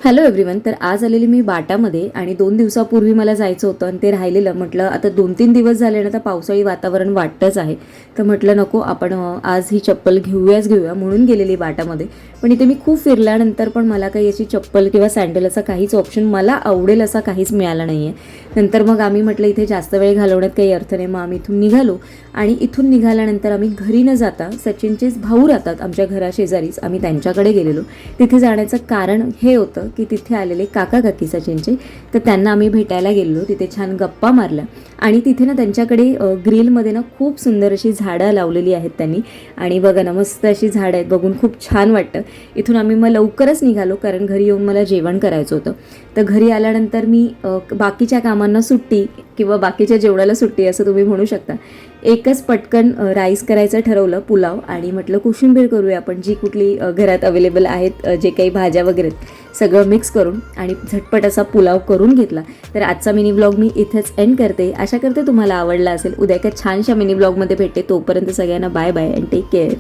Hello everyone. तर आज आलेली मी बाटामध्ये आणि 2 दिवसापूर्वी मला जायचं होतं आणि ते राहिलेलं. म्हटलं आता 2-3 दिवस झाले ना, तर पावसाळी वातावरण वाटतंच आहे. तर म्हटलं नको आपण आज ही चप्पल घेऊया म्हणून गेलेली बाटामध्ये. पण इथे मी खूप फिरल्यानंतर पण मला काही अशी चप्पल किंवा सँडल असा काहीच ऑप्शन मला आवडेल असा काहीच मिळाला नाही आहे. नंतर मग आम्ही म्हटलं इथे जास्त वेळ घालवण्यात काही अर्थ नाही. मग आम्ही इथून निघालो आणि इथून निघाल्यानंतर आम्ही घरी न जाता सचिनचेच भाऊ राहतात आमच्या घराशेजारीच, आम्ही त्यांच्याकडे गेलेलो. तिथे जाण्याचं कारण हे होतं की तिथे आलेले काका काकी सचिनचे, तर त्यांना आम्ही भेटायला गेलो. तिथे छान गप्पा मारल्या आणि तिथे ना त्यांच्याकडे ग्रिलमध्ये ना खूप सुंदर अशी झाडं लावलेली आहेत त्यांनी. आणि बघा ना, मस्त अशी झाडं आहेत, बघून खूप छान वाटतं. इथून आम्ही मग लवकरच निघालो कारण घरी येऊन मला जेवण करायचं होतं. तर घरी आल्यानंतर मी बाकीच्या कामांना सुट्टी किंवा बाकीच्या जेवणाला सुट्टी असं तुम्ही म्हणू शकता, एकच पटकन राईस करायचं ठरवलं, पुलाव. आणि म्हटलं कोशिंबीर करूया आपण, जी कुठली घरात अवेलेबल आहेत, जे काही भाज्या वगैरे सगळं मिक्स करून आणि झटपट असा पुलाव करून घेतला. तर आजचा मिनी ब्लॉग मी इथेच एंड करते. आशा करते तुम्हाला आवडला असेल. उद्या एका छानशा मिनी ब्लॉगमध्ये भेटते. तोपर्यंत सगळ्यांना bye bye and take care.